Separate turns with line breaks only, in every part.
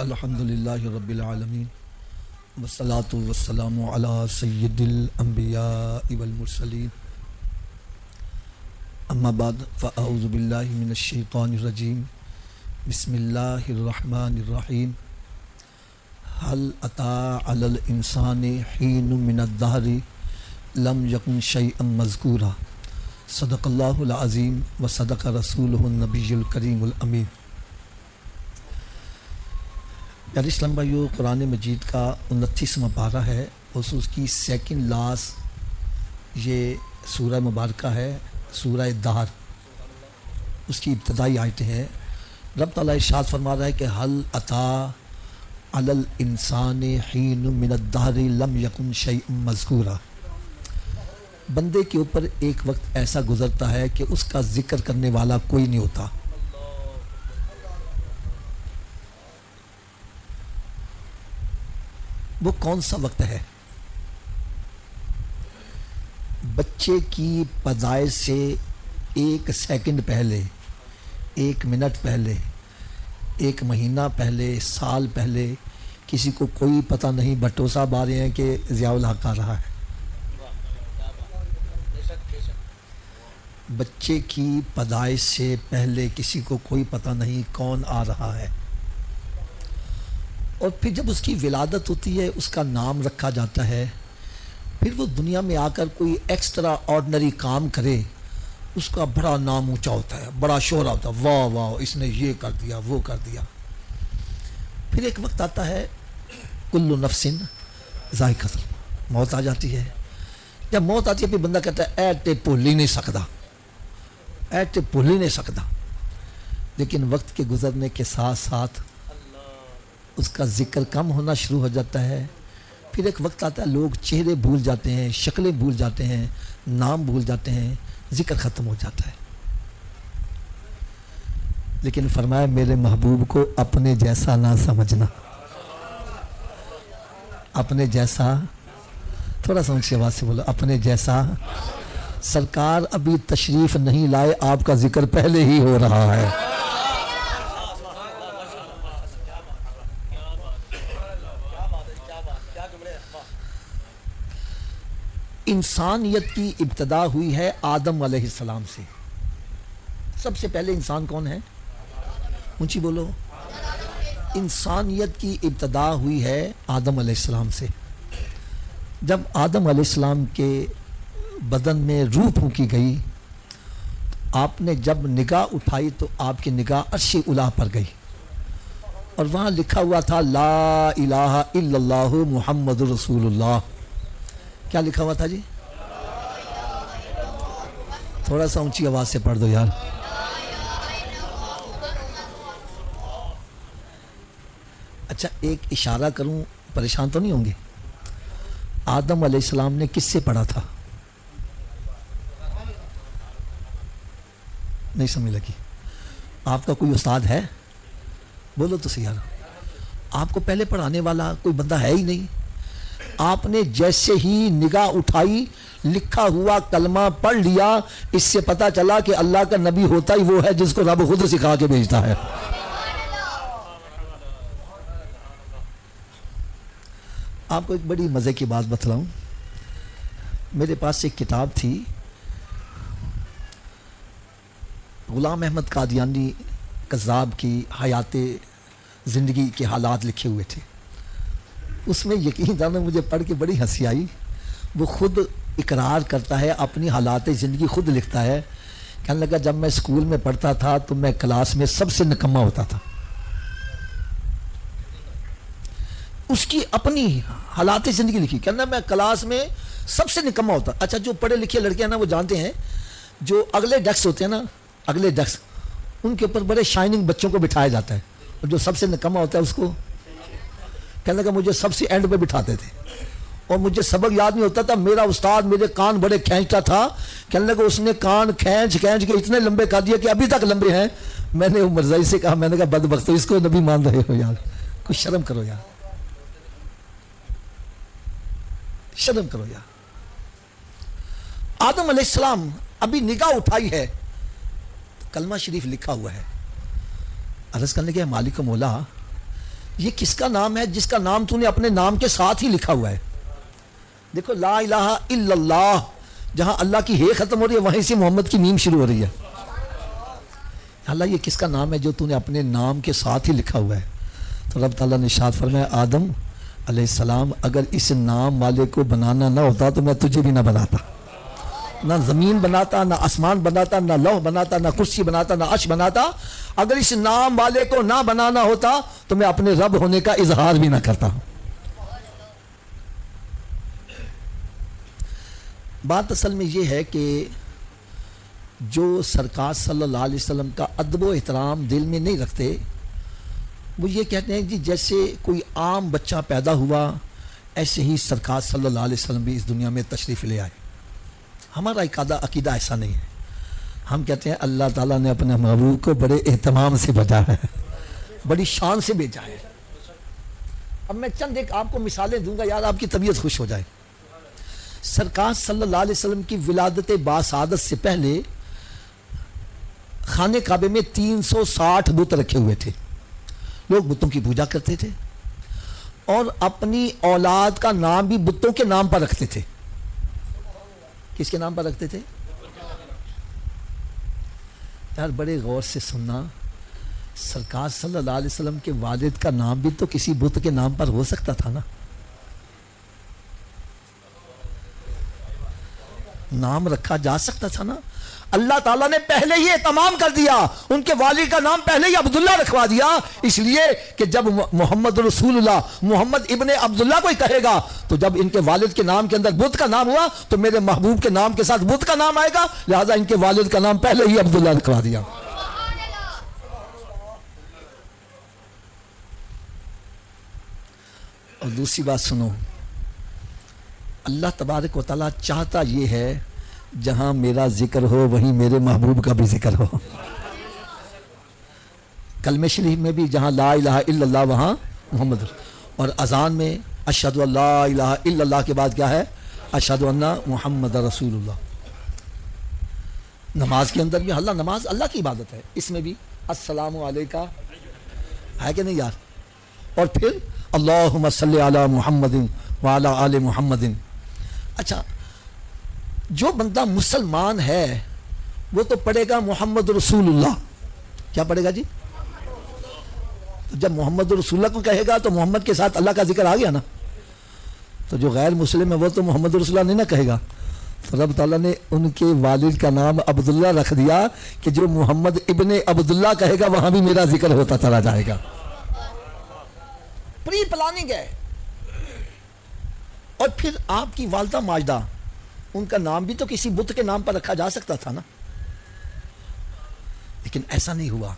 الحمدللہ رب العالمین والصلاة والسلام علی سید الانبیاء والمرسلین اما بعد فاعوذ باللہ من الشیطان الرجیم بسم اللہ الرحمن الرحیم هل اتی علی الانسان حین من الدہر لم یکن شیئا مذکورا صدق اللہ العظیم وصدق رسولہ النبی الکریم الامین۔ پیارے اسلام بھائیو، قرآن مجید کا 29واں پارہ ہے، اس کی سیکنڈ لاسٹ یہ سورہ مبارکہ ہے، سورہ دہر، اس کی ابتدائی آیتیں ہیں۔ رب تعالیٰ ارشاد فرما رہا ہے کہ حل اتی علی الانسان حین من الدہر لم یکن شیئا مذکورا۔ بندے کے اوپر ایک وقت ایسا گزرتا ہے کہ اس کا ذکر کرنے والا کوئی نہیں ہوتا۔ وہ کون سا وقت ہے؟ بچے کی پیدائش سے ایک سیکنڈ پہلے، ایک منٹ پہلے، ایک مہینہ پہلے، سال پہلے کسی کو کوئی پتہ نہیں۔ بھٹو صاحب آ رہے ہیں کہ ضیاء الحق آ رہا ہے۔ بچے کی پیدائش سے پہلے کسی کو کوئی پتہ نہیں کون آ رہا ہے، اور پھر جب اس کی ولادت ہوتی ہے اس کا نام رکھا جاتا ہے، پھر وہ دنیا میں آ کر کوئی ایکسٹرا آرڈنری کام کرے، اس کا بڑا نام اونچا ہوتا ہے، بڑا شہرہ ہوتا ہے، واہ واہ اس نے یہ کر دیا وہ کر دیا۔ پھر ایک وقت آتا ہے کل نفس ذائقۃ الموت، موت آ جاتی ہے۔ جب موت آتی ہے پھر بندہ کہتا ہے اے تے بھول ہی نہیں سکتا، اے تے بھول ہی نہیں سکتا۔ لیکن وقت کے گزرنے کے ساتھ ساتھ اس کا ذکر کم ہونا شروع ہو جاتا ہے۔ پھر ایک وقت آتا ہے لوگ چہرے بھول جاتے ہیں، شکلیں بھول جاتے ہیں، نام بھول جاتے ہیں، ذکر ختم ہو جاتا ہے۔ لیکن فرمایا میرے محبوب کو اپنے جیسا نہ سمجھنا، اپنے جیسا، تھوڑا سا اونچی آواز سے بولو، اپنے جیسا۔ سرکار ابھی تشریف نہیں لائے، آپ کا ذکر پہلے ہی ہو رہا ہے۔ انسانیت کی ابتدا ہوئی ہے آدم علیہ السلام سے۔ سب سے پہلے انسان کون ہے؟ اونچی بولو۔ انسانیت کی ابتدا ہوئی ہے آدم علیہ السلام سے۔ جب آدم علیہ السلام کے بدن میں روح پھونکی گئی، آپ نے جب نگاہ اٹھائی تو آپ کی نگاہ عرش اعلیٰ پر گئی، اور وہاں لکھا ہوا تھا لا الہ الا اللہ محمد رسول اللہ۔ کیا لکھا ہوا تھا جی؟ تھوڑا سا اونچی آواز سے پڑھ دو یار۔ اچھا ایک اشارہ کروں، پریشان تو نہیں ہوں گے؟ آدم علیہ السلام نے کس سے پڑھا تھا؟ نہیں سمجھ لگی؟ آپ کا کوئی استاد ہے؟ بولو تو صحیح یار۔ آپ کو پہلے پڑھانے والا کوئی بندہ ہے ہی نہیں۔ آپ نے جیسے ہی نگاہ اٹھائی، لکھا ہوا کلمہ پڑھ لیا، اس سے پتہ چلا کہ اللہ کا نبی ہوتا ہی وہ ہے جس کو رب خود سکھا کے بھیجتا ہے۔ آپ کو ایک بڑی مزے کی بات بتلاؤں۔ میرے پاس ایک کتاب تھی، غلام احمد قادیانی کذاب کی حیات زندگی کے حالات لکھے ہوئے تھے۔ اس میں یقین جانا مجھے پڑھ کے بڑی ہنسی آئی۔ وہ خود اقرار کرتا ہے، اپنی حالات زندگی خود لکھتا ہے۔ کہنے لگا جب میں اسکول میں پڑھتا تھا تو میں کلاس میں سب سے نکما ہوتا تھا۔ اس کی اپنی حالات زندگی لکھی، کہنا میں کلاس میں سب سے نکما ہوتا۔ اچھا جو پڑھے لکھے لڑکے ہیں نا وہ جانتے ہیں، جو اگلے ڈیسک ہوتے ہیں نا، اگلے ڈیسک، ان کے اوپر بڑے شائننگ بچوں کو بٹھایا جاتا ہے، اور جو سب سے نکما ہوتا ہے اس کو، کہنے لگا مجھے سب سے اینڈ پہ بٹھاتے تھے، اور مجھے سبق یاد نہیں ہوتا تھا۔ میرا استاد میرے کان بڑے کھینچتا تھا، کہنے لگا اس نے کان کھینچ کھینچ کے اتنے لمبے کر دیے کہ ابھی تک لمبے ہیں۔ میں نے عمر زئی سے کہا، میں نے کہا بدبخت اس کو نبی مان رہے ہو یار، کچھ شرم کرو یار، شرم کرو یار۔ آدم علیہ السلام ابھی نگاہ اٹھائی ہے، کلمہ شریف لکھا ہوا ہے۔ عرض کرنے کے مالک و مولا یہ کس کا نام ہے جس کا نام تو نے اپنے نام کے ساتھ ہی لکھا ہوا ہے؟ دیکھو لا الہ الا اللہ، جہاں اللہ کی ہے ختم ہو رہی ہے وہیں سے محمد کی میم شروع ہو رہی ہے. اللہ یہ کس کا نام ہے جو تو نے اپنے نام کے ساتھ ہی لکھا ہوا ہے؟ تو رب تعالیٰ نے ارشاد فرمایا آدم علیہ السلام اگر اس نام والے کو بنانا نہ ہوتا تو میں تجھے بھی نہ بناتا، نہ زمین بناتا، نہ آسمان بناتا، نہ لوح بناتا، نہ کرسی بناتا، نہ عرش بناتا. اگر اس نام والے کو نہ بنانا ہوتا تو میں اپنے رب ہونے کا اظہار بھی نہ کرتا. بات اصل میں یہ ہے کہ جو سرکار صلی اللہ علیہ وسلم کا ادب و احترام دل میں نہیں رکھتے، وہ یہ کہتے ہیں جی جیسے کوئی عام بچہ پیدا ہوا ایسے ہی سرکار صلی اللہ علیہ وسلم بھی اس دنیا میں تشریف لے آئے. ہمارا عقیدہ ایسا نہیں ہے. ہم کہتے ہیں اللہ تعالیٰ نے اپنے محبوب کو بڑے اہتمام سے بھیجا ہے، بڑی شان سے بھیجا ہے. اب میں چند ایک آپ کو مثالیں دوں گا یار آپ کی طبیعت خوش ہو جائے. سرکار صلی اللہ علیہ وسلم کی ولادت باسعادت سے پہلے خانے کعبے میں 360 بت رکھے ہوئے تھے. لوگ بتوں کی پوجا کرتے تھے اور اپنی اولاد کا نام بھی بتوں کے نام پر رکھتے تھے. کس کے نام پر رکھتے تھے؟ یار بڑے غور سے سننا، سرکار صلی اللہ علیہ وسلم کے والد کا نام بھی تو کسی بت کے نام پر ہو سکتا تھا نا. نام رکھا جا سکتا تھا نا. اللہ تعالیٰ نے پہلے ہی اہتمام کر دیا، ان کے والد کا نام پہلے ہی عبداللہ رکھوا دیا، اس لیے کہ جب محمد رسول اللہ محمد ابن عبداللہ کو ہی کہے گا تو جب ان کے والد کے نام کے اندر بت کا نام ہوا تو میرے محبوب کے نام کے ساتھ بت کا نام آئے گا، لہذا ان کے والد کا نام پہلے ہی عبداللہ رکھوا دیا. اور دوسری بات سنو، اللہ تبارک و تعالیٰ چاہتا یہ ہے جہاں میرا ذکر ہو وہیں میرے محبوب کا بھی ذکر ہو. کلمہ شریف میں بھی جہاں لا الہ الا اللہ وہاں محمد، اور اذان میں اشہد ان لا الہ الا اللہ کے بعد کیا ہے؟ اشہد ان محمد رسول اللہ. نماز کے اندر بھی اللہ، نماز اللہ کی عبادت ہے، اس میں بھی السلام علیکہ ہے کہ نہیں یار؟ اور پھر اللہم صلی علی محمد وعلی آل محمد. اچھا جو بندہ مسلمان ہے وہ تو پڑھے گا محمد رسول اللہ. کیا پڑھے گا جی؟ جب محمد رسول اللہ کو کہے گا تو محمد کے ساتھ اللہ کا ذکر آ گیا نا. تو جو غیر مسلم ہے وہ تو محمد رسول اللہ نہیں نہ کہے گا. تو رب تعالیٰ نے ان کے والد کا نام عبداللہ رکھ دیا کہ جو محمد ابن عبداللہ کہے گا وہاں بھی میرا ذکر ہوتا چلا جائے گا. پری پلاننگ ہے. اور پھر آپ کی والدہ ماجدہ، ان کا نام بھی تو کسی بت کے نام پر رکھا جا سکتا تھا نا، لیکن ایسا نہیں ہوا.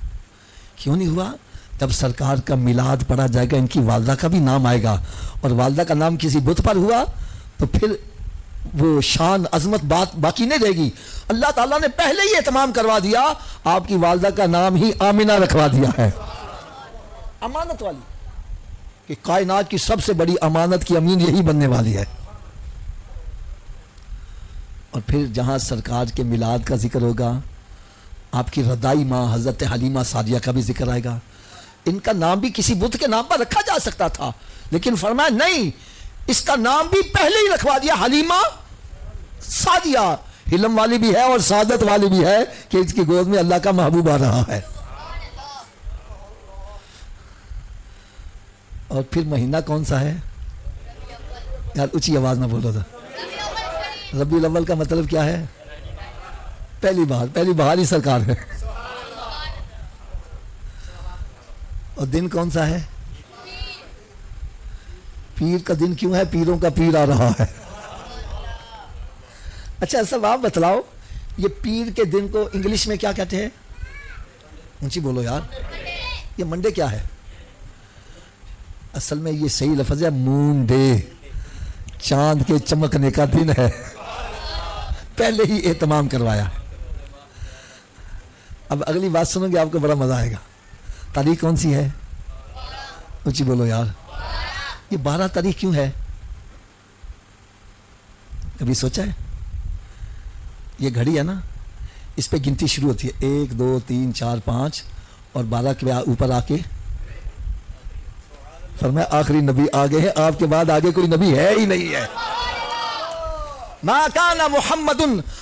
کیوں نہیں ہوا؟ جب سرکار کا میلاد پڑھا جائے گا ان کی والدہ کا بھی نام آئے گا اور والدہ کا نام کسی بت پر ہوا تو پھر وہ شان عظمت بات باقی نہیں رہے گی. اللہ تعالیٰ نے پہلے ہی اہتمام کروا دیا، آپ کی والدہ کا نام ہی آمینہ رکھوا دیا ہے. امانت والی، کہ کائنات کی سب سے بڑی امانت کی امین یہی بننے والی ہے. اور پھر جہاں سرکار کے میلاد کا ذکر ہوگا آپ کی رضائی ماں حضرت حلیمہ سعدیہ کا بھی ذکر آئے گا. ان کا نام بھی کسی بت کے نام پر رکھا جا سکتا تھا لیکن فرمایا نہیں، اس کا نام بھی پہلے ہی رکھوا دیا حلیمہ سعدیہ. حلم والی بھی ہے اور سعادت والی بھی ہے کہ اس کی گود میں اللہ کا محبوب آ رہا ہے. اور پھر مہینہ کون سا ہے یار؟ اونچی آواز نہ بولو تھا. ربیع الاول کا مطلب کیا ہے؟ پہلی بہار ہی سرکار ہے. اور دن کون سا ہے؟ پیر کا دن. کیوں ہے؟ پیروں کا پیر آ رہا ہے. اچھا سب آپ بتلاؤ، یہ پیر کے دن کو انگلش میں کیا کہتے ہیں؟ اونچی بولو یار. یہ منڈے کیا ہے؟ اصل میں یہ صحیح لفظ ہے مون ڈے، چاند کے چمکنے کا دن ہے. پہلے ہی اہتمام کروایا. اب اگلی بات سنو گے آپ کو بڑا مزہ آئے گا. تاریخ کون سی ہے؟ اونچی بولو یار. یہ 12 تاریخ کیوں ہے؟ کبھی سوچا ہے؟ یہ گھڑی ہے نا، اس پہ گنتی شروع ہوتی ہے 1 2 3 4 5 اور 12 کے اوپر آ کے فرمایا آخری نبی آگے ہیں، آپ کے بعد آگے کوئی نبی ہے ہی نہیں ہے. ما کان محمد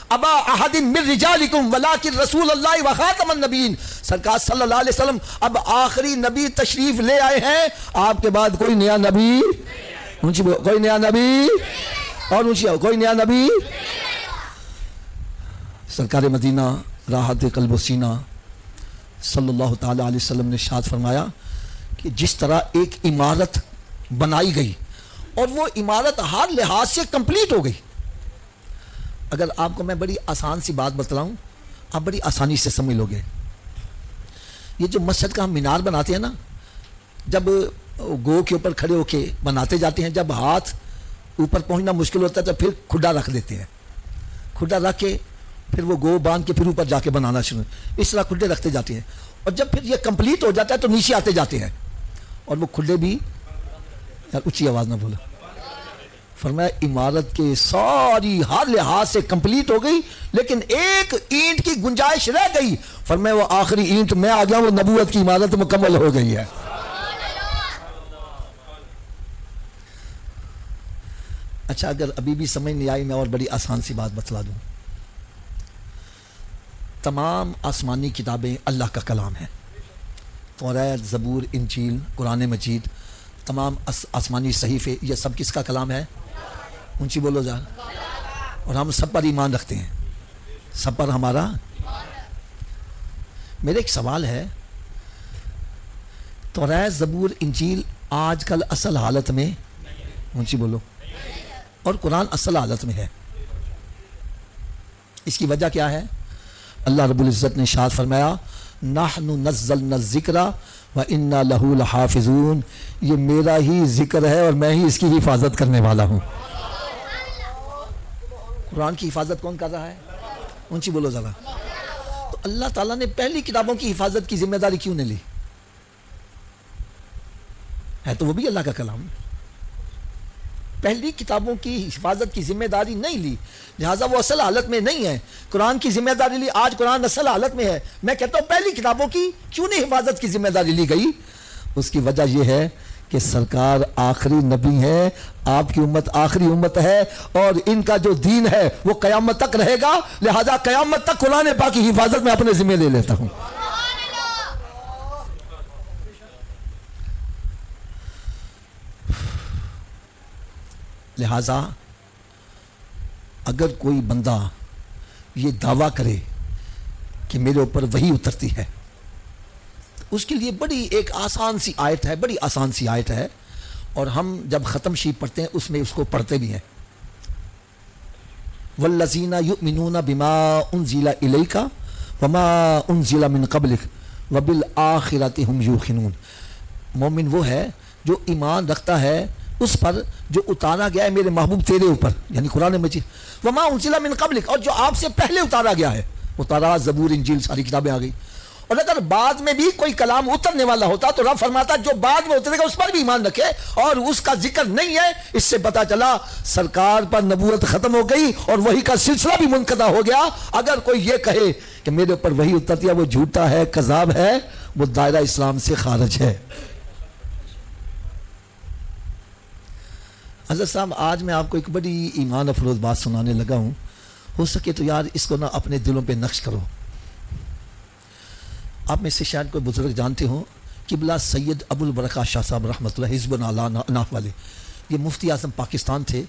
ابا احد من رجالکم ولکن رسول اللہ وخاتم النبیین. سرکار صلی اللہ علیہ وسلم اب آخری نبی تشریف لے آئے ہیں، آپ کے بعد کوئی نیا نبی، کوئی نیا نبی اور کوئی نیا نبی. سرکار مدینہ راحت قلب و سینہ صلی اللہ تعالی علیہ وسلم نے ارشاد فرمایا کہ جس طرح ایک عمارت بنائی گئی اور وہ عمارت ہر لحاظ سے کمپلیٹ ہو گئی. اگر آپ کو میں بڑی آسان سی بات بتلاؤں آپ بڑی آسانی سے سمجھ لو گے. یہ جو مسجد کا ہم مینار بناتے ہیں نا، جب گو کے اوپر کھڑے ہو کے بناتے جاتے ہیں، جب ہاتھ اوپر پہنچنا مشکل ہوتا ہے تو پھر کھڈا رکھ دیتے ہیں. کھڈا رکھ کے پھر وہ گو باندھ کے پھر اوپر جا کے بنانا شروع، اس طرح کھڈے رکھتے جاتے ہیں. اور جب پھر یہ کمپلیٹ ہو جاتا ہے تو نیچے آتے جاتے ہیں اور وہ کھڈے بھی، یار اونچی آواز نہ بولا، فرمایا عمارت کے ساری ہر لحاظ سے کمپلیٹ ہو گئی لیکن ایک اینٹ کی گنجائش رہ گئی. فرمایا وہ آخری اینٹ میں آ گیا، وہ نبوت کی عمارت مکمل ہو گئی ہے. اچھا اگر ابھی بھی سمجھ نہیں آئی میں اور بڑی آسان سی بات بتلا دوں. تمام آسمانی کتابیں اللہ کا کلام ہے. توریت، زبور، انجیل، قرآن مجید، تمام آسمانی صحیفے، یہ سب کس کا کلام ہے؟ اونچی بولو جا. اور ہم سب پر ایمان رکھتے ہیں، سب پر ہمارا. میرے ایک سوال ہے، توریت، زبور، انجیل آج کل اصل حالت میں، اونچی بولو، اور قرآن اصل حالت میں ہے، اس کی وجہ کیا ہے؟ اللہ رب العزت نے ارشاد فرمایا نحن نزلنا الذکر وَإِنَّا لَهُ لَحَافِظُونَ. یہ میرا ہی ذکر ہے اور میں ہی اس کی حفاظت کرنے والا ہوں. قرآن کی حفاظت کون کر رہا ہے؟ اونچی بولو ذرا. تو اللہ تعالیٰ نے پہلی کتابوں کی حفاظت کی ذمہ داری کیوں نہیں لی؟ ہے تو وہ بھی اللہ کا کلام. پہلی کتابوں کی حفاظت کی ذمہ داری نہیں لی، لہٰذا وہ اصل حالت میں نہیں ہے. قرآن کی ذمہ داری لی، آج قرآن اصل حالت میں ہے. میں کہتا ہوں پہلی کتابوں کی کیوں نہیں حفاظت کی ذمہ داری لی گئی؟ اس کی وجہ یہ ہے کہ سرکار آخری نبی ہے، آپ کی امت آخری امت ہے اور ان کا جو دین ہے وہ قیامت تک رہے گا، لہٰذا قیامت تک قرآن پاک کی حفاظت میں اپنے ذمہ لے لیتا ہوں. لہٰذا اگر کوئی بندہ یہ دعویٰ کرے کہ میرے اوپر وحی اترتی ہے، اس کے لیے بڑی ایک آسان سی آیت ہے، بڑی آسان سی آیت ہے، اور ہم جب ختم شریف پڑھتے ہیں اس میں اس کو پڑھتے بھی ہیں. والذین یؤمنون بما انزل الیک وما انزل من قبلک وبالآخرۃ هم یوقنون. مومن وہ ہے جو ایمان رکھتا ہے اس پر جو اتارا گیا ہے میرے محبوب تیرے اوپر، یعنی قرآن مجید، وما انزل من قبلک، اور جو آپ سے پہلے اتارا گیا ہے، اتارا زبور، انجیل، ساری کتابیں آ گئی. اور اگر بعد میں بھی کوئی کلام اترنے والا ہوتا تو رب فرماتا جو بعد میں اترے گا اس پر بھی ایمان رکھے، اور اس کا ذکر نہیں ہے. اس سے پتا چلا سرکار پر نبوت ختم ہو گئی اور وحی کا سلسلہ بھی منقطع ہو گیا. اگر کوئی یہ کہے کہ میرے اوپر وحی اترتی ہے وہ جھوٹا ہے، کذاب ہے، وہ دائرہ اسلام سے خارج ہے. حضرت صاحب آج میں آپ کو ایک بڑی ایمان افروز بات سنانے لگا ہوں، ہو سکے تو یار اس کو نہ اپنے دلوں پہ نقش کرو. آپ میں سے شاید کوئی بزرگ جانتے ہوں، قبلہ سید ابو البرکہ شاہ صاحب رحمۃ اللہ حزب ناف والے، یہ مفتی اعظم پاکستان تھے.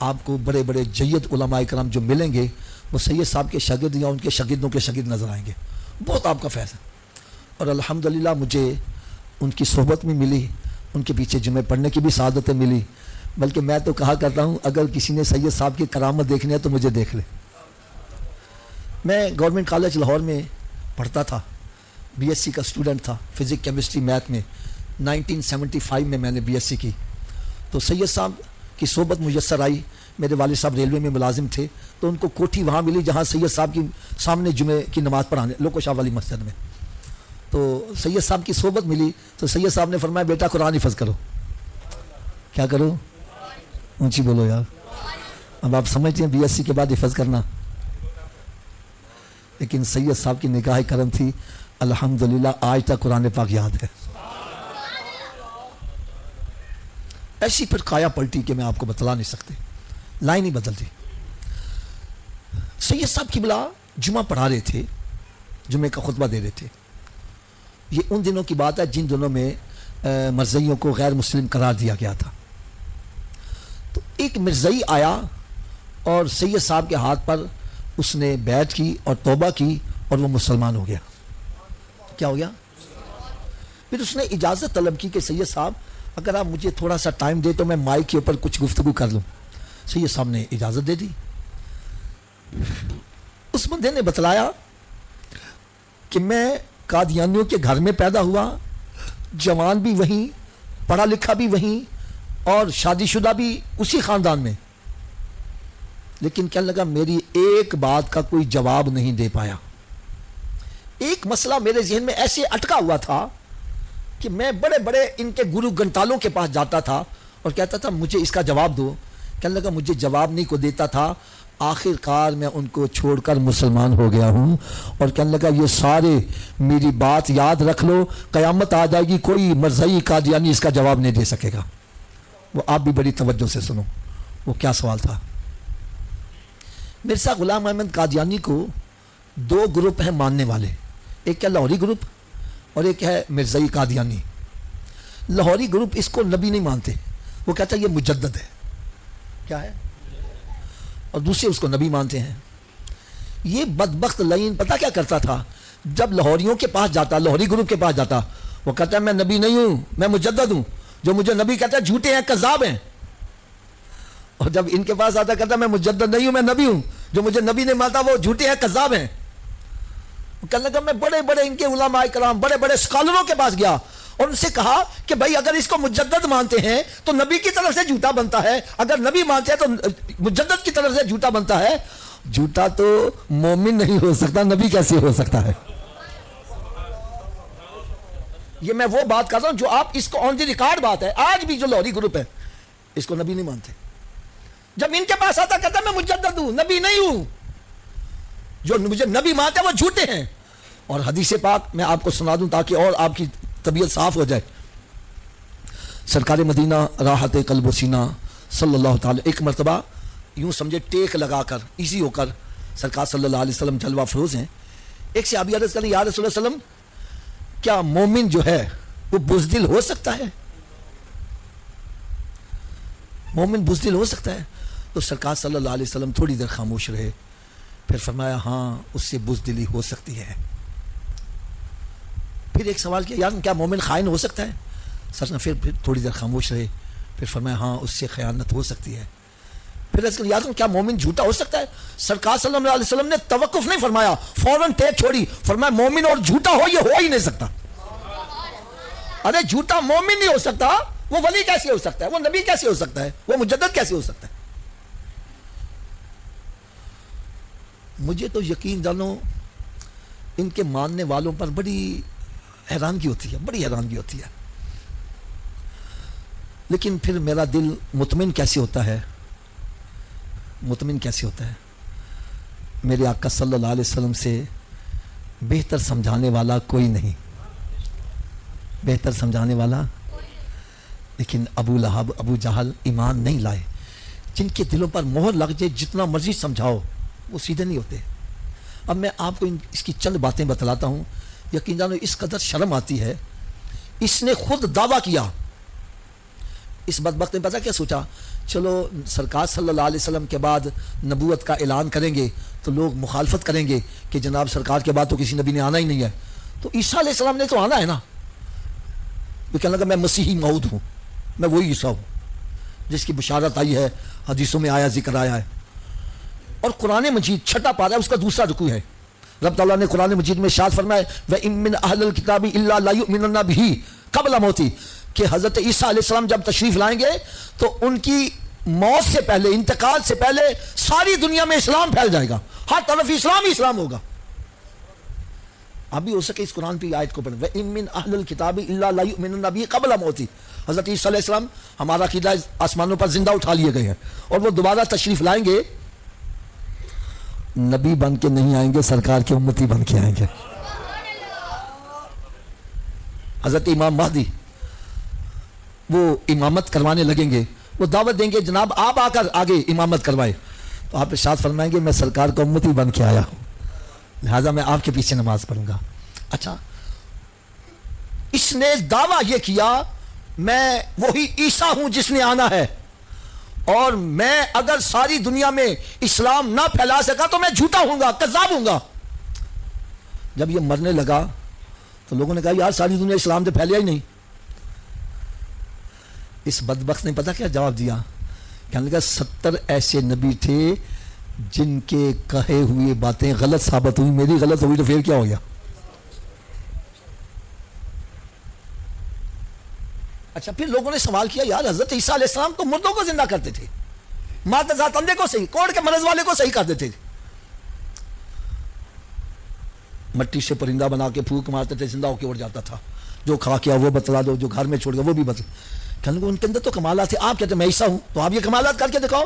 آپ کو بڑے بڑے جید علماء کرام جو ملیں گے وہ سید صاحب کے شاگرد یا ان کے شاگردوں کے شاگرد نظر آئیں گے. بہت آپ کا فیض ہے، اور الحمدللہ مجھے ان کی صحبت میں ملی، ان کے پیچھے جمعے پڑھنے کی بھی سعادتیں ملی. بلکہ میں تو کہا کرتا ہوں اگر کسی نے سید صاحب کی کرامت دیکھنی ہے تو مجھے دیکھ لے. میں گورنمنٹ کالج لاہور میں پڑھتا تھا، بی ایس سی کا اسٹوڈنٹ تھا، فزکس کیمسٹری میتھ میں. 1975 میں نے بی ایس سی کی تو سید صاحب کی صحبت میسر آئی. میرے والد صاحب ریلوے میں ملازم تھے تو ان کو کوٹھی وہاں ملی جہاں سید صاحب کی سامنے جمعے کی نماز پڑھانے، لوکو شاہ والی مسجد میں. تو سید صاحب کی صحبت ملی تو سید صاحب نے فرمایا بیٹا قرآن حفظ کرو. کیا کرو؟ اونچی بولو یار. اب آپ سمجھتے ہیں بی ایس سی کے بعد حفظ کرنا، لیکن سید صاحب کی نگاہ کرم تھی، الحمدللہ آج تک قرآن پاک یاد ہے. ایسی پھر کایا پلٹی کہ میں آپ کو بتلا نہیں سکتے، لائن ہی بدل دی۔ سید صاحب قبلہ جمعہ پڑھا رہے تھے، جمعے کا خطبہ دے رہے تھے۔ یہ ان دنوں کی بات ہے جن دنوں میں مرزائیوں کو غیر مسلم قرار دیا گیا تھا۔ تو ایک مرزائی آیا اور سید صاحب کے ہاتھ پر اس نے بیعت کی اور توبہ کی اور وہ مسلمان ہو گیا۔ کیا ہو گیا؟ پھر اس نے اجازت طلب کی کہ سید صاحب اگر آپ مجھے تھوڑا سا ٹائم دے تو میں مائک کے اوپر کچھ گفتگو کر لوں۔ سید صاحب نے اجازت دے دی۔ اس بندے نے بتلایا کہ میں قادیانیوں کے گھر میں پیدا ہوا، جوان بھی وہیں، پڑھا لکھا بھی وہیں، اور شادی شدہ بھی اسی خاندان میں، لیکن کہنے لگا میری ایک بات کا کوئی جواب نہیں دے پایا۔ ایک مسئلہ میرے ذہن میں ایسے اٹکا ہوا تھا کہ میں بڑے بڑے ان کے گرو گھنٹالوں کے پاس جاتا تھا اور کہتا تھا مجھے اس کا جواب دو۔ کہنے لگا مجھے جواب نہیں کو دیتا تھا، آخر کار میں ان کو چھوڑ کر مسلمان ہو گیا ہوں۔ اور کہنے لگا یہ سارے میری بات یاد رکھ لو، قیامت آ جائے گی کوئی مرزائی قادیانی اس کا جواب نہیں دے سکے گا۔ وہ آپ بھی بڑی توجہ سے سنو، وہ کیا سوال تھا۔ مرزا غلام احمد قادیانی کو دو گروپ ہیں ماننے والے، ایک ہے لاہوری گروپ اور ایک ہے مرزائی قادیانی۔ لاہوری گروپ اس کو نبی نہیں مانتے، وہ کہتا ہے یہ مجدد ہے، کیا ہے، اور دوسرے اس کو نبی مانتے ہیں۔ یہ بدبخت لعین پتہ کیا کرتا تھا، جب لاہوریوں کے پاس جاتا، لاہوری گروپ کے پاس جاتا، وہ کہتا ہے میں نبی نہیں ہوں، میں مجدد ہوں، جو مجھے نبی کہتا ہے جھوٹے ہیں، کذاب ہیں۔ اور جب ان کے پاس آتا کہتا ہے میں مجدد نہیں ہوں، میں نبی ہوں، جو مجھے نبی نہیں مانتا وہ جھوٹے ہیں، کذاب ہیں۔ کہنے لگا میں بڑے بڑے ان کے علماء کرام، بڑے بڑے اسکالروں کے پاس گیا اور ان سے کہا کہ بھائی اگر اس کو مجدد مانتے ہیں تو نبی کی طرف سے جھوٹا بنتا ہے، اگر نبی مانتے ہیں تو مجدد کی طرف سے جھوٹا بنتا ہے۔ جھوٹا تو مومن نہیں ہو سکتا، نبی کیسے ہو سکتا ہے؟ یہ میں وہ بات کر رہا ہوں جو آپ اس کو آن دی ریکارڈ بات ہے، آج بھی جو لاہوری گروپ ہے اس کو نبی نہیں مانتے۔ جب ان کے پاس آتا کہتا میں مجدد ہوں، نبی نہیں ہوں، جو مجھے نبی مانتے ہیں وہ جھوٹے ہیں۔ اور حدیث پاک میں آپ کو سنا دوں تاکہ اور آپ کی طبیعت صاف ہو جائے۔ سرکار مدینہ راحت قلب و سینہ صلی اللہ تعالی ایک مرتبہ یوں سمجھے ٹیک لگا کر ایزی ہو کر سرکار صلی اللہ علیہ وسلم جلوہ فروز ہیں۔ ایک صحابی عرض کریں یا رسول اللہ وسلم کیا مومن جو ہے وہ بزدل ہو سکتا ہے؟ مومن بزدل ہو سکتا ہے؟ تو سرکار صلی اللہ علیہ وسلم تھوڑی دیر خاموش رہے، پھر فرمایا ہاں اس سے بزدلی ہو سکتی ہے۔ پھر ایک سوال کیا یار کیا مومن خائن ہو سکتا ہے؟ سر نے پھر تھوڑی دیر خاموش رہے، پھر فرمایا ہاں اس سے خیانت ہو سکتی ہے۔ پھر یاد کیا مومن جھوٹا ہو سکتا ہے؟ سرکار صلی اللہ علیہ وسلم نے توقف نہیں فرمایا، فوراً ٹیک چھوڑی، فرمایا مومن اور جھوٹا ہو یہ ہو ہی نہیں سکتا۔ ارے جھوٹا مومن نہیں ہو سکتا، وہ ولی کیسے ہو سکتا ہے، وہ نبی کیسے ہو سکتا ہے، وہ مجدد کیسے ہو سکتا ہے؟ مجھے تو یقین جانو ان کے ماننے والوں پر بڑی حیرانگی ہوتی ہے، بڑی حیرانگی ہوتی ہے۔ لیکن پھر میرا دل مطمئن کیسے ہوتا ہے، مطمئن کیسے ہوتا ہے؟ میرے آقا صلی اللہ علیہ وسلم سے بہتر سمجھانے والا کوئی نہیں، بہتر سمجھانے والا۔ لیکن ابو لہب ابو جہل ایمان نہیں لائے، جن کے دلوں پر مہر لگ جائے جتنا مرضی سمجھاؤ وہ سیدھے نہیں ہوتے۔ اب میں آپ کو اس کی چند باتیں بتلاتا ہوں، یقین جانو اس قدر شرم آتی ہے۔ اس نے خود دعویٰ کیا، اس بدبخت نے پتہ کیا سوچا، چلو سرکار صلی اللہ علیہ وسلم کے بعد نبوت کا اعلان کریں گے تو لوگ مخالفت کریں گے کہ جناب سرکار کے بعد تو کسی نبی نے آنا ہی نہیں ہے، تو عیسیٰ علیہ السلام نے تو آنا ہے نا۔ وہ کہنے لگا میں مسیحی موعود ہوں، میں وہی عیسیٰ ہوں جس کی بشارت آئی ہے، حدیثوں میں آیا، ذکر آیا ہے۔ اور قرآن مجید چھٹا پارا ہے، اس کا دوسرا رکوع ہے، رب تعالیٰ نے قرآن مجید میں ارشاد فرمایا وَإِن مِّنْ أَهْلِ الْكِتَابِ إِلَّا لَيُؤْمِنُنَّ بِهِ قَبْلَ مَوْتِهِ کہ حضرت عیسیٰ علیہ السلام جب تشریف لائیں گے تو ان کی موت سے پہلے، انتقال سے پہلے ساری دنیا میں اسلام پھیل جائے گا، ہر طرف اسلام ہی اسلام ہوگا۔ اب بھی ہو سکے اس قرآن کی آیت کو پڑھیں وَإِن مِّنْ أَهْلِ الْكِتَابِ إِلَّا لَيُؤْمِنُنَّ بِهِ قَبْلَ مَوْتِهِ۔ حضرت عیسیٰ علیہ السلام ہمارا عقیدہ آسمانوں پر زندہ اٹھا لیے گئے ہیں اور وہ دوبارہ تشریف لائیں گے، نبی بن کے نہیں آئیں گے، سرکار کے امتی بن کے آئیں گے۔ حضرت امام مہدی وہ امامت کروانے لگیں گے، وہ دعوت دیں گے جناب آپ آ کر آگے امامت کروائے، تو آپ ارشاد فرمائیں گے میں سرکار کا امتی بن کے آیا ہوں، لہٰذا میں آپ کے پیچھے نماز پڑھوں گا۔ اچھا، اس نے دعویٰ یہ کیا میں وہی عیسیٰ ہوں جس نے آنا ہے، اور میں اگر ساری دنیا میں اسلام نہ پھیلا سکا تو میں جھوٹا ہوں گا، کذاب ہوں گا۔ جب یہ مرنے لگا تو لوگوں نے کہا یار ساری دنیا اسلام سے پھیلیا ہی نہیں۔ اس بدبخت نے پتہ کیا جواب دیا؟ کہنے لگا 70 ایسے نبی تھے جن کے کہے ہوئے باتیں غلط ثابت ہوئی، میری غلط ہوئی تو پھر کیا ہو گیا؟ اچھا، پھر لوگوں نے سوال کیا یار حضرت عیسیٰ علیہ السلام تو مردوں کو زندہ کرتے تھے، ماتذات اندھے کو صحیح، کوڑ کے مرض والے کو صحیح کر دیتے تھے، مٹی سے پرندہ بنا کے پھونک مارتے تھے زندہ ہو کے اڑ جاتا تھا، جو کھا کیا وہ بتلا دو، جو گھر میں چھوڑ گیا وہ بھی بتلا۔ کہنے لگا ان کے اندر تو کمالات ہیں، آپ کہتے ہیں میں عیسیٰ ہوں تو آپ یہ کمالات کر کے دکھاؤ۔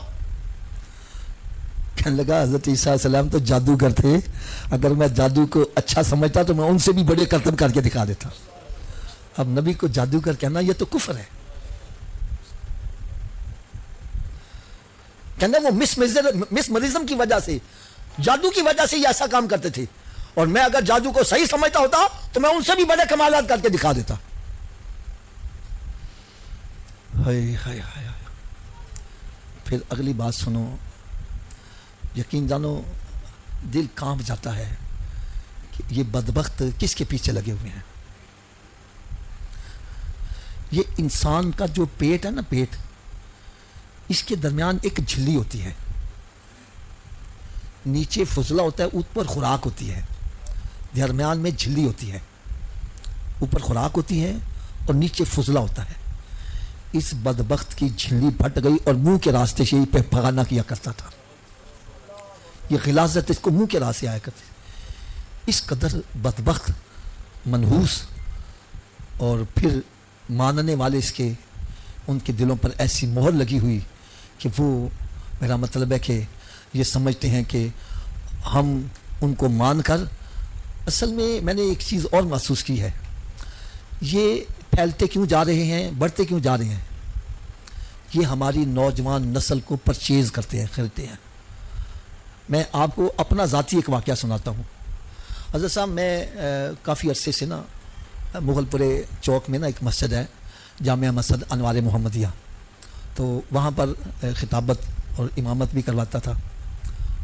کہنے لگا حضرت عیسیٰ علیہ السلام تو جادوگر تھے، اگر میں جادو کو اچھا سمجھتا تو میں ان سے بھی بڑے کرتب کر کے دکھا دیتا۔ اب نبی کو جادوگر کہنا یہ تو کفر ہے۔ کہنا وہ مسمرزم کی وجہ سے، جادو کی وجہ سے یہ ایسا کام کرتے تھے، اور میں اگر جادو کو صحیح سمجھتا ہوتا تو میں ان سے بھی بڑے کمالات کر کے دکھا دیتا۔ پھر اگلی بات سنو، یقین جانو دل کانپ جاتا ہے کہ یہ بدبخت کس کے پیچھے لگے ہوئے ہیں۔ یہ انسان کا جو پیٹ ہے نا، پیٹ، اس کے درمیان ایک جھلی ہوتی ہے، نیچے فضلہ ہوتا ہے، اوپر خوراک ہوتی ہے، درمیان میں جھلی ہوتی ہے، اوپر خوراک ہوتی ہے اور نیچے فضلہ ہوتا ہے۔ اس بدبخت کی جھلی پھٹ گئی اور منہ کے راستے سے ہی پھگانا کیا کرتا تھا، یہ غلاظت اس کو منہ کے راستے آیا کرتی۔ اس قدر بدبخت، منحوس، اور پھر ماننے والے اس کے، ان کے دلوں پر ایسی مہر لگی ہوئی کہ وہ، میرا مطلب ہے کہ یہ سمجھتے ہیں کہ ہم ان کو مان کر، اصل میں نے ایک چیز اور محسوس کی ہے، یہ پھیلتے کیوں جا رہے ہیں، بڑھتے کیوں جا رہے ہیں، یہ ہماری نوجوان نسل کو پرچیز کرتے ہیں، خریدتے ہیں۔ میں آپ کو اپنا ذاتی ایک واقعہ سناتا ہوں۔ حضرت صاحب میں کافی عرصے سے نا مغل پورے چوک میں نا ایک مسجد ہے، جامعہ مسجد انوار محمدیہ، تو وہاں پر خطابت اور امامت بھی کرواتا تھا،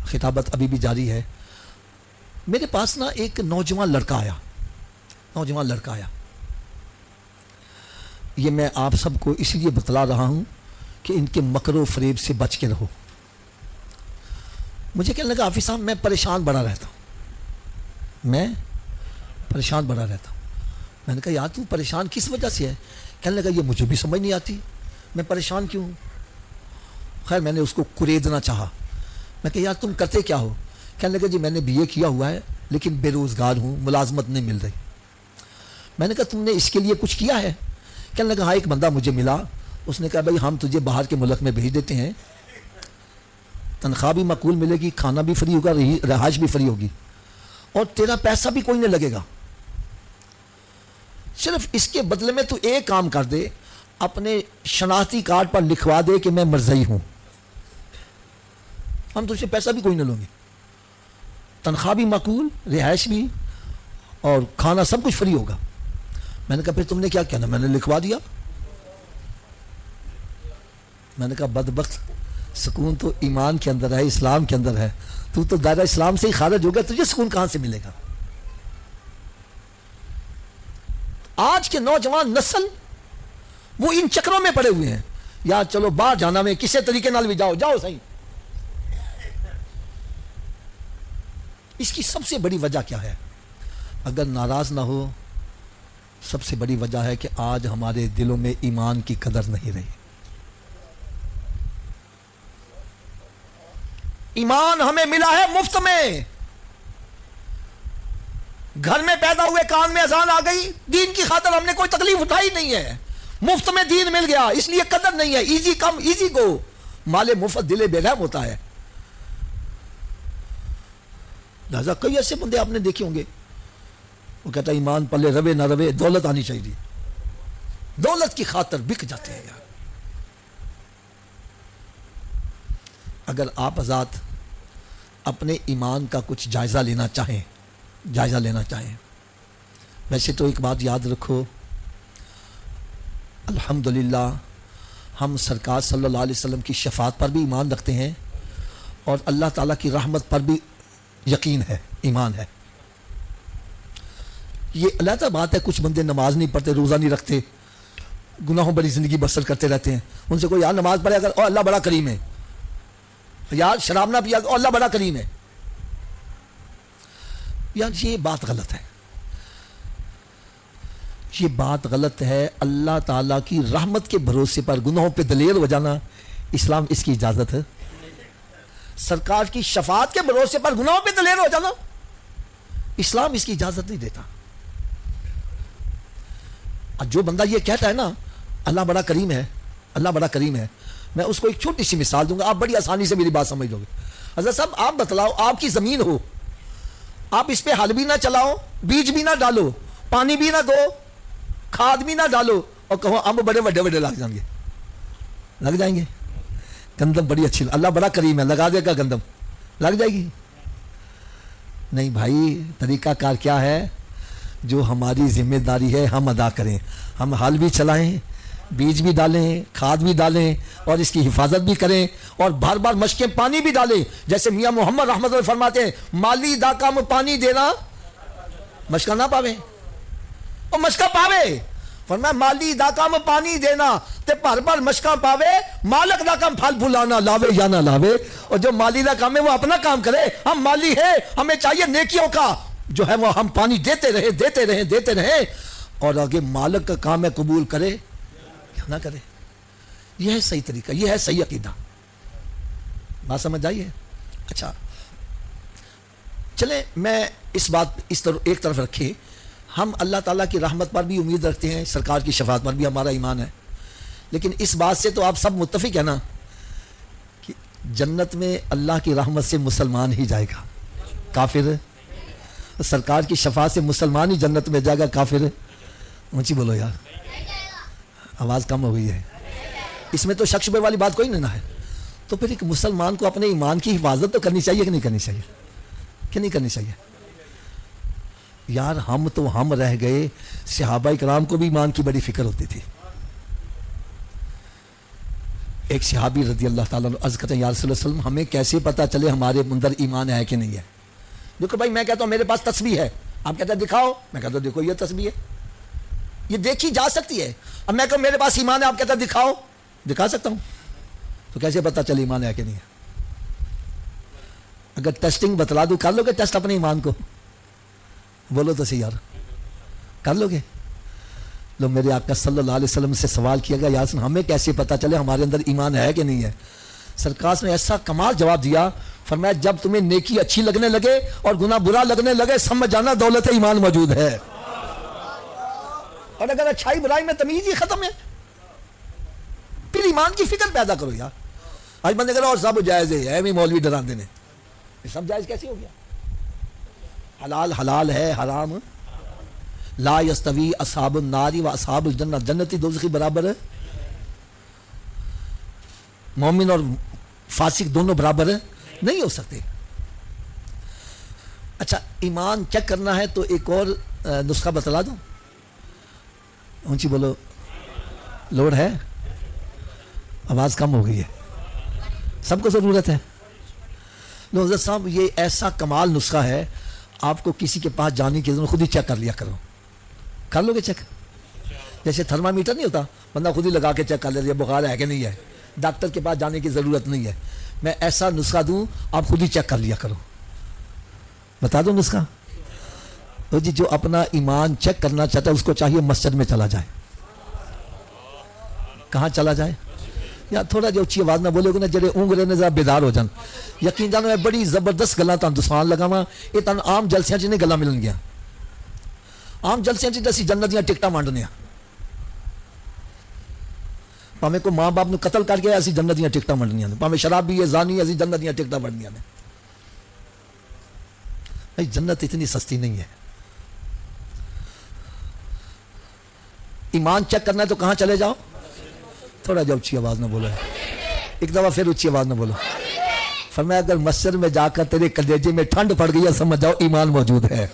خطابت ابھی بھی جاری ہے۔ میرے پاس نا ایک نوجوان لڑکا آیا، یہ میں آپ سب کو اس لیے بتلا رہا ہوں کہ ان کے مکر و فریب سے بچ کے رہو۔ مجھے کہنے لگا حافظ صاحب میں پریشان بڑا رہتا ہوں، میں نے کہا یار تو پریشان کس وجہ سے ہے؟ کہنے لگا یہ مجھے بھی سمجھ نہیں آتی، میں پریشان کیوں ہوں۔ خیر میں نے اس کو کریدنا چاہا، میں کہا یار تم کرتے کیا ہو؟ کہنے لگا جی میں نے BA کیا ہوا ہے لیکن بے روزگار ہوں، ملازمت نہیں مل رہی۔ میں نے کہا تم نے اس کے لیے کچھ کیا ہے؟ کہنے لگا ہاں ایک بندہ مجھے ملا، اس نے کہا بھائی ہم تجھے باہر کے ملک میں بھیج دیتے ہیں، تنخواہ بھی معقول ملے گی، کھانا بھی فری ہوگا، رہائش بھی فری ہوگی، اور تیرا پیسہ بھی کوئی نہیں لگے گا، صرف اس کے بدلے میں تو ایک کام کر دے، اپنے شناختی کارڈ پر لکھوا دے کہ میں مرزئی ہوں، ہم تجھے پیسہ بھی کوئی نہ لوں گے، تنخواہ بھی معقول، رہائش بھی، اور کھانا سب کچھ فری ہوگا۔ میں نے کہا پھر تم نے کیا کہنا؟ میں نے لکھوا دیا۔ میں نے کہا بدبخت، سکون تو ایمان کے اندر ہے، اسلام کے اندر ہے، تو دائرہ اسلام سے ہی خارج ہو گیا، تجھے سکون کہاں سے ملے گا؟ آج کے نوجوان نسل وہ ان چکروں میں پڑے ہوئے ہیں، یا چلو باہر جانا میں کسی طریقے نال بھی جاؤ صحیح۔ اس کی سب سے بڑی وجہ کیا ہے؟ اگر ناراض نہ ہو، سب سے بڑی وجہ ہے کہ آج ہمارے دلوں میں ایمان کی قدر نہیں رہی۔ ایمان ہمیں ملا ہے مفت میں، گھر میں پیدا ہوئے، کان میں اذان آ گئی، دین کی خاطر ہم نے کوئی تکلیف اٹھائی نہیں ہے، مفت میں دین مل گیا، اس لیے قدر نہیں ہے۔ ایزی کم ایزی گو، مال مفت دل بے رحم ہوتا ہے۔ لہذا کئی ایسے بندے آپ نے دیکھے ہوں گے، وہ کہتا ہے ایمان پلے روے نہ روے، دولت آنی چاہیے، دولت کی خاطر بک جاتے ہیں یار. اگر آپ حضرات اپنے ایمان کا کچھ جائزہ لینا چاہیں, ویسے تو ایک بات یاد رکھو, الحمدللہ ہم سرکار صلی اللہ علیہ وسلم کی شفاعت پر بھی ایمان رکھتے ہیں اور اللہ تعالیٰ کی رحمت پر بھی یقین ہے, ایمان ہے. یہ علیحدہ بات ہے, کچھ بندے نماز نہیں پڑھتے, روزہ نہیں رکھتے, گناہوں بڑی زندگی بسر کرتے رہتے ہیں. ان سے کوئی یار نماز پڑھے اگر, اور اللہ بڑا کریم ہے, یار شراب نہ پیا اور اللہ بڑا کریم ہے, یار یہ بات غلط ہے, یہ بات غلط ہے. اللہ تعالیٰ کی رحمت کے بھروسے پر گناہوں پہ دلیر ہو جانا, اسلام اس کی اجازت ہے. سرکار کی شفاعت کے بھروسے پر گناہوں پہ دلیر ہو جانا, اسلام اس کی اجازت نہیں دیتا. جو بندہ یہ کہتا ہے نا اللہ بڑا کریم ہے, اللہ بڑا کریم ہے, میں اس کو ایک چھوٹی سی مثال دوں گا, آپ بڑی آسانی سے میری بات سمجھ لو گے. حضرت صاحب آپ بتلاؤ, آپ کی زمین ہو, آپ اس پہ ہل بھی نہ چلاؤ, بیج بھی نہ ڈالو, پانی بھی نہ دو, کھاد بھی نہ ڈالو, اور کہو امب بڑے بڑے بڑے لگ جائیں گے, گندم بڑی اچھی, اللہ بڑا کریم ہے, لگا دے گا گندم, لگ جائے گی؟ نہیں بھائی, طریقہ کار کیا ہے؟ جو ہماری ذمہ داری ہے ہم ادا کریں. ہم ہل بھی چلائیں, بیج بھی ڈالیں, کھاد بھی ڈالیں, اور اس کی حفاظت بھی کریں, اور بار بار مشقیں پانی بھی ڈالیں. جیسے میاں محمد رحمۃ اللہ فرماتے ہیں, مالی دا کام پانی دینا مشقہ نہ پاوے, اور مشقہ پاوے. فرمایا مالی دا کام پانی دینا تے بار بار مشقہ پاوے, مالک دا کام پھل پھلانا لاوے یا نہ لاوے. اور جو مالی دا کام ہے وہ اپنا کام کرے. ہم مالی ہے, ہمیں چاہیے نیکیوں کا جو ہے وہ ہم پانی دیتے رہیں, اور آگے مالک کا کام ہے قبول کرے یا نہ کرے. یہ ہے صحیح طریقہ, یہ ہے صحیح عقیدہ. بات سمجھ آئیے؟ اچھا چلیں, میں اس بات اس طرح ایک طرف رکھے, ہم اللہ تعالیٰ کی رحمت پر بھی امید رکھتے ہیں, سرکار کی شفاعت پر بھی ہمارا ایمان ہے, لیکن اس بات سے تو آپ سب متفق ہیں نا کہ جنت میں اللہ کی رحمت سے مسلمان ہی جائے گا, کافر, سرکار کی شفاعت سے مسلمان ہی جنت میں جائے گا, کافر. اونچی بولو یار, آواز کم ہو گئی ہے. اس میں تو شک شبے والی بات کوئی نہیں ہے. تو پھر ایک مسلمان کو اپنے ایمان کی حفاظت تو کرنی چاہیے کہ نہیں کرنی چاہیے, کہ نہیں کرنی چاہیے؟ یار ہم رہ گئے, صحابہ کرام کو بھی ایمان کی بڑی فکر ہوتی تھی. ایک صحابی رضی اللہ تعالیٰ عنہ عرض کرتے ہیں, یا رسول اللہ صلی اللہ علیہ وسلم ہمیں کیسے پتہ چلے ہمارے اندر ایمان ہے کہ نہیں ہے؟ دیکھو بھائی, میں کہتا ہوں میرے پاس تسبیح ہے, آپ کہتے ہیں دکھاؤ, میں کہتا ہوں دیکھو یہ تسبیح ہے, یہ دیکھی جا سکتی ہے. اب میں کہوں میرے پاس ایمان ہے, آپ کہتے ہیں دکھاؤ, دکھا سکتا ہوں, تو کیسے پتہ چلے ایمان ہے کہ نہیں ہے؟ اگر ٹیسٹنگ بتلا دوں, کر لو گے ٹیسٹ اپنے ایمان کو؟ بولو تو صحیح یار, کر لو گے؟ لو, میرے آقا صلی اللہ علیہ وسلم سے سوال کیا گیا, یار ہمیں کیسے پتہ چلے ہمارے اندر ایمان ہے کہ نہیں ہے؟ سرکار نے ایسا کمال جواب دیا, فرمایا جب تمہیں نیکی اچھی لگنے لگے اور گناہ برا لگنے لگے, سمجھ جانا دولت ایمان موجود ہے. اور اگر اچھائی برائی میں تمیز ہی ختم ہے, پھر ایمان کی فکر پیدا کرو یار. آج بندے کہہ رہے اور سب جائز ہے, اے مولوی ڈراندے نے, سب جائز کیسے ہو گیا؟ حلال حلال ہے, حرام لا یستوی اصحاب النار و اصحاب الجنہ, جنتی دوزخی برابر ہے, مومن اور فاسق دونوں برابر ہیں, نہیں ہو سکتے. اچھا, ایمان چیک کرنا ہے تو ایک اور نسخہ بتلا دوں, اونچی بولو, لوڈ ہے, آواز کم ہو گئی ہے, سب کو ضرورت ہے. لو حضرت صاحب, یہ ایسا کمال نسخہ ہے, آپ کو کسی کے پاس جانے کی ضرورت, خود ہی چیک کر لیا کرو. کر لو گے چیک؟ جیسے تھرمامیٹر نہیں ہوتا, بندہ خود ہی لگا کے چیک کر لیتا ہے بخار ہے کہ نہیں ہے, ڈاکٹر کے پاس جانے کی ضرورت نہیں ہے. میں ایسا نسخہ دوں, آپ خود ہی چیک کر لیا کرو. بتا دو نسخہ. تو جی, جو اپنا ایمان چیک کرنا چاہتا ہے اس کو چاہیے مسجد میں چلا جائے. کہاں چلا جائے؟ یا تھوڑا جو اچھی آواز نہ بولے گا نا, جڑے اونگ رہے ذرا بیدار ہو جان. یقین جانو, میں بڑی زبردست گلاں تان دسان لگاواں, یہ تان عام جلسیاں 'چ نہیں گلاں ملن گیا. عام جلسیاں 'چ اسی جنت دیاں ٹکٹاں وانڈنے ہاں, پاویں کو ماں باپ نو قتل کر کے اسی جنت دیاں ٹکٹاں وانڈنیاں نے, پاویں شرابی ہے زانی ہے, اسی جنت دیاں ٹکٹاں وانڈنیاں نے. بھائی جنت اتنی سستی نہیں ہے. ایمان چیک کرنا ہے تو کہاں چلے جاؤ؟ تھوڑا جا اچھی آواز نہ بولو، ایک دفعہ پھر اچھی آواز نہ بولو۔ فرمایا اگر مسجد میں جا کر تیرے کلیجے میں ٹھنڈ پڑ گئی ہے سمجھ جاؤ ایمان موجود ہے۔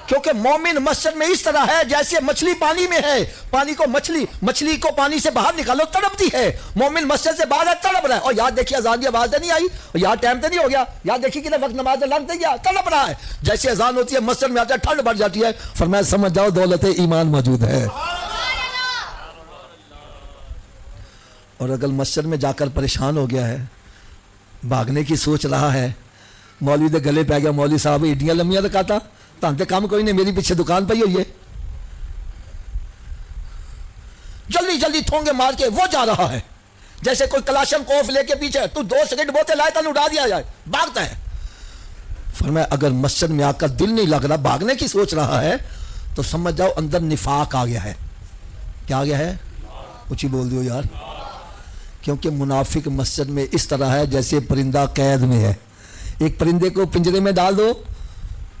کیونکہ مومن مسجد میں اس طرح ہے جیسے مچھلی پانی میں ہے، پانی کو مچھلی کو پانی سے باہر نکالو تڑپتی ہے، مومن مسجد سے باہر تڑپ رہا ہے، اور یاد دیکھیے اذان کی آواز نہیں آئی، اور یاد ٹائم تو نہیں ہو گیا، یاد دیکھیے کہ وقت نماز لگ نہیں گیا، تڑپ رہا ہے، جیسے اذان ہوتی ہے مسجد میں آتا ہے ٹھنڈ بڑھ جاتی ہے، فرمایا سمجھ جاؤ دولت ایمان موجود ہے۔ اور اگر مسجد میں جا کر پریشان ہو گیا ہے، بھاگنے کی سوچ رہا ہے، مولوی دے گلے پہ گیا، مولوی صاحب ایڈیاں لمیاں دکھاتا تانتے کام کوئی نہیں، میری پیچھے دکان پہ ہی ہوئی ہے، جلدی جلدی ٹھونگے مار کے وہ جا رہا ہے جیسے کوئی کلاشن کوف لے کے پیچھے، تو 2 سیکنڈ بوتے لائے تن اڑا دیا جائے، بھاگتا ہے۔ فرمایا اگر مسجد میں آ کر دل نہیں لگ رہا، بھاگنے کی سوچ رہا ہے، تو سمجھ جاؤ اندر نفاق آ گیا ہے۔ کیا آ گیا ہے؟ اچھی بول دیو یار۔ کیونکہ منافق مسجد میں اس طرح ہے جیسے پرندہ قید میں ہے، ایک پرندے کو پنجرے میں ڈال دو،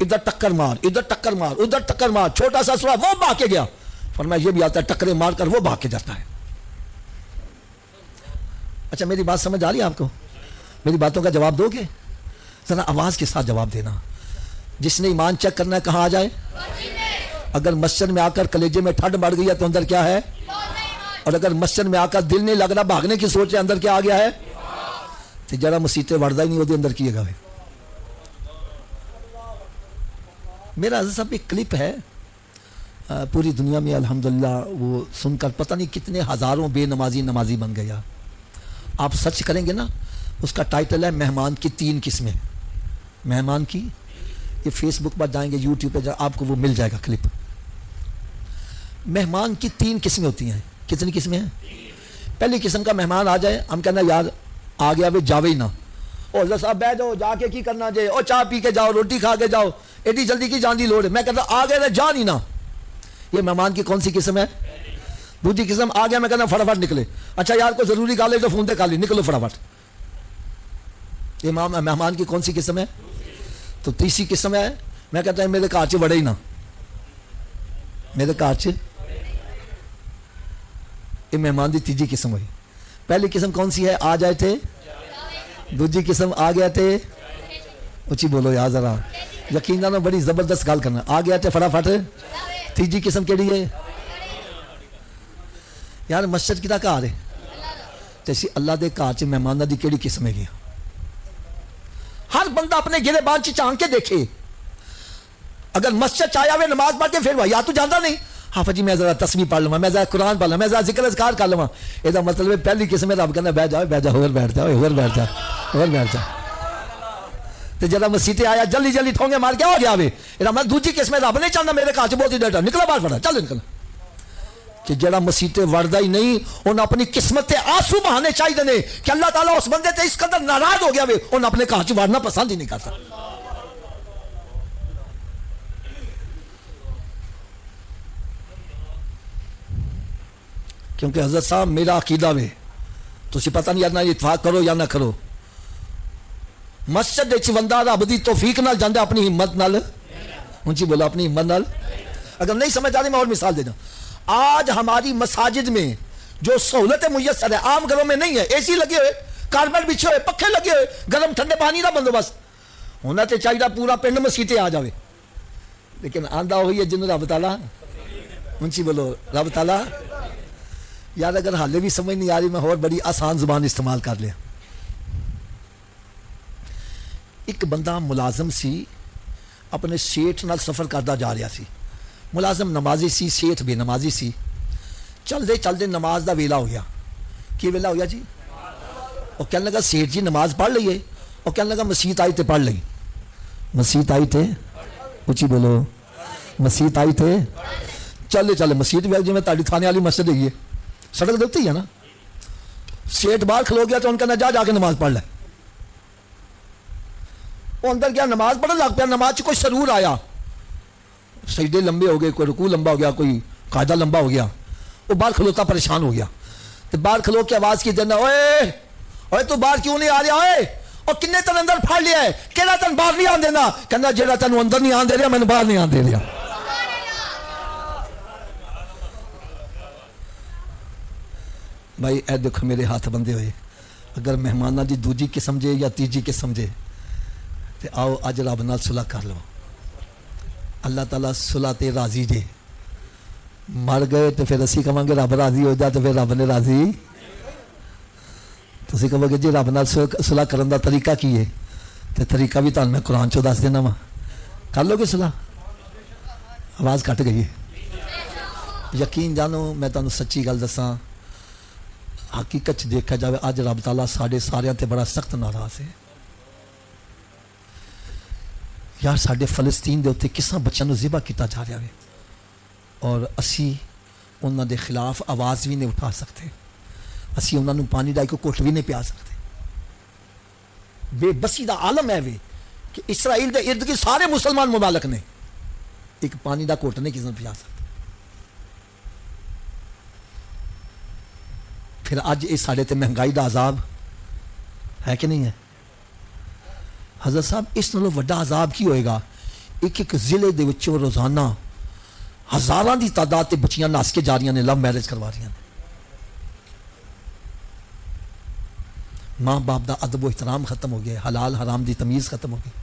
ادھر ٹکر مار ادھر ٹکر مار ادھر ٹکر مار، چھوٹا سا سوا وہ بھاگ کے گیا، فرمایا یہ بھی آتا ہے ٹکرے مار کر وہ بھاگ کے جاتا ہے۔ اچھا میری بات سمجھ آ رہی ہے آپ کو؟ میری باتوں کا جواب دو گے؟ ذرا آواز کے ساتھ جواب دینا۔ جس نے ایمان چیک کرنا ہے کہاں آ جائے؟ اگر مسجد میں آ کر کلیجے میں ٹھنڈ بڑھ گئی ہے تو اندر کیا ہے؟ اور اگر مسجد میں آ کر دل نہیں لگ رہا، بھاگنے کی سوچ ہے، اندر کیا آ گیا ہے؟ تو جرا مسیطے وردہ ہی نہیں ہوتی اندر کیے گا۔ میرا حضرت صاحب ایک کلپ ہے، پوری دنیا میں الحمدللہ وہ سن کر پتہ نہیں کتنے ہزاروں بے نمازی بن گیا۔ آپ سرچ کریں گے نا، اس کا ٹائٹل ہے مہمان کی 3 قسمیں۔ مہمان کی، یہ فیس بک پر جائیں گے، یوٹیوب پہ آپ کو وہ مل جائے گا کلپ۔ مہمان کی 3 قسمیں ہوتی ہیں۔ کتنی قسمیں ہیں؟ پہلی قسم کا مہمان آ جائے، ہم کہنا یار آ گیا وے جاوے ہی نہ، او حضرت صاحب بیٹھ جاؤ، جا کے کی کرنا جے، او چاہ پی کے جاؤ، روٹی کھا کے جاؤ، ایڈی جلدی کی جان دی لوڑ ہے۔ میں کہتا آ گیا جا نہیں نہ۔ یہ مہمان کی کون سی قسم ہے؟ دوسری قسم آ گیا، میں کہنا فٹافٹ نکلے، اچھا یار کوئی ضروری کال ہے تو فون تے کال لی، نکلو فٹافٹ۔ یہ مہمان کی کون سی قسم ہے؟ تو تیسری قسم ہے، میں کہتا ہے میرے گھر چ وڑے ہی نہ، میرے گھر چ۔ یہ مہمان دی تیجی قسم ہوئی۔ پہلی قسم کون سی ہے؟ آ جائے تھے۔ دوسری قسم آ گیا تھے، اچھی بولو یار ذرا، یقیناً بڑی زبردست گل کرنا، آ گیا تھے فٹافٹ۔ تیجی قسم کیڑی ہے؟ یار مسجد کدا گھر ہے، جیسی اللہ دے گھر چ مہمانہ دی کیڑی قسم ہے گیا؟ ہر بندہ اپنے گرے بان چ چانک کے دیکھے، اگر مسجد چایا ہوئے نماز پڑھ کے پھر یا تو جانا نہیں، حافظ جی میں ذرا تسبیح پڑھ لواں، میں ذرا قرآن پڑھ لواں، میں ذرا ذکر اذکار کر لواں، یہ مطلب ہے پہلی قسم ہے رب کہنا بیٹھ جاؤ بیٹھ جاؤ، بیٹھ جاؤ بیٹھ جاؤ بیٹھ جاؤ۔ تو جب مسیطے آیا جلدی جلدی ٹھونگے مار کیا ہو گیا وے، میں دوسری قسم ہے رب نہیں چاہتا میرے گھر چ بہت ہی ڈیٹا نکلا باہر پڑا، چل نکل۔ کہ جڑا مسیطے وردہ ہی نہیں، انہیں اپنی قسمت تے آنسو بہانے چاہیے نے کہ اللہ تعالیٰ اس بندے تے اس قدر ناراض ہو گیا وے، انہیں اپنے گھر چ وڑنا پسند ہی نہیں کرتا۔ کیونکہ حضرت صاحب میرا عقیدہ وے، تسی پتہ نہیں یار اتفاق کرو یا نہ کرو، مسجد وچ بندہ رب دی توفیق نال جاندا اپنی ہمت نال، اونچی بولو اپنی ہمت نال۔ اگر نہیں سمجھ آ رہی میں اور مثال دینا، آج ہماری مساجد میں جو سہولتیں میسر ہے عام گھروں میں نہیں ہے، اے سی لگے ہوئے، کارپیٹ بچھے ہوئے، پکھے لگے ہوئے، گرم ٹھنڈے پانی کا بندوبست ہونا تو چاہیے، پورا پنڈ مسیطے آ جاوے، لیکن آندہ ہوئی ہے جنہوں رب تعالیٰ، اونچی بولو رب تعالیٰ۔ یار اگر حالے بھی سمجھ نہیں آ رہی میں اور بڑی آسان زبان استعمال کر لیا۔ ایک بندہ ملازم سی، اپنے سیٹھ نال سفر کرتا جا رہا سی، ملازم نمازی سی، سیٹھ بے نمازی سی، چلتے چلتے نماز دا ویلا ہو گیا۔ کی ویلا ہو گیا جی؟ اور کہنے لگا سیٹھ جی نماز پڑھ لئیے، اور کہنے لگا مسیت آئی تے پڑھ لئی، مسیت آئی تے اچھی بولو مسیت آئی تے چلے چلے مسیت بھی جی میں تاڑی تھانے والی مسجد ہے، سڑک دیکھتی ہے نا، سیٹھ باہر کھلو گیا تو ان کا جا کے نماز پڑھ لے، وہ اندر گیا نماز پڑھنے لگ پیا، نماز کوئی سرور آیا، سجدے لمبے ہو گئے، کوئی رکوع لمبا ہو گیا، کوئی قاعدہ لمبا ہو گیا، وہ باہر کھلوتا پریشان ہو گیا، تو باہر کھلو کے آواز کی دینا، اوئے اوئے تو باہر کیوں نہیں آ رہا، اوئے اور کنے تن اندر پھاڑ لیا ہے، کہنا تن باہر نہیں آن دینا، کہنا جیڑا تن اندر نہیں آن دے رہا میں باہر نہیں آن دے رہا۔ بھائی اے دیکھو میرے ہاتھ بندے ہوئے، اگر مہمانہ دی دوجی قسم جے یا تیجی قسم جے تے آؤ اج رب نال صلح کر لو. اللہ تعالیٰ صلح تے راضی جے. مر گئے تو پھر اسی کہاں گے رب راضی ہو جا، تو پھر رب نے راضی. تسی کہو گے جی رب نال صلح کرن دا طریقہ کی ہے، تو طریقہ بھی تمہیں میں قرآن چوں دس دینا وا. کر لو گے صلح؟ آواز کٹ گئی ہے. یقین جانو میں تمہیں سچی گل دساں، حقیقت دیکھا جائے اج رب تعالیٰ ساڈے سارے تے بڑا سخت ناراض ہے. یار ساڈے فلسطین دے اتنے کساں بچوں کو ذبح کیتا جا رہا ہے، اور اسی انہاں دے خلاف آواز بھی نہیں اٹھا سکتے، اسی انہاں نوں پانی دا ایک گھٹ بھی نہیں پیا سکتے. بے بسی دا عالم ہے وے کہ اسرائیل دے ارد گرد سارے مسلمان ممالک نے ایک پانی دا گھٹ نہیں کسی نے پیا سکتے. پھر اج یہ سارے تے مہنگائی دا عذاب ہے کہ نہیں ہے؟ حضرت صاحب اس نالوں وڈا عذاب کی ہوئے گا؟ ایک ایک ضلع دے وچوں روزانہ ہزاراں دی تعداد تے بچیاں نس کے جا رہی ہیں، لو میرج کروا رہی ہیں. ماں باپ دا ادب و احترام ختم ہو گیا، حلال حرام دی تمیز ختم ہو گئی.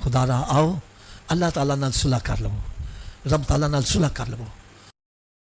خدا را آؤ اللہ تعالیٰ نال صلح کر لو، رب تعالیٰ نال صلح کر لو.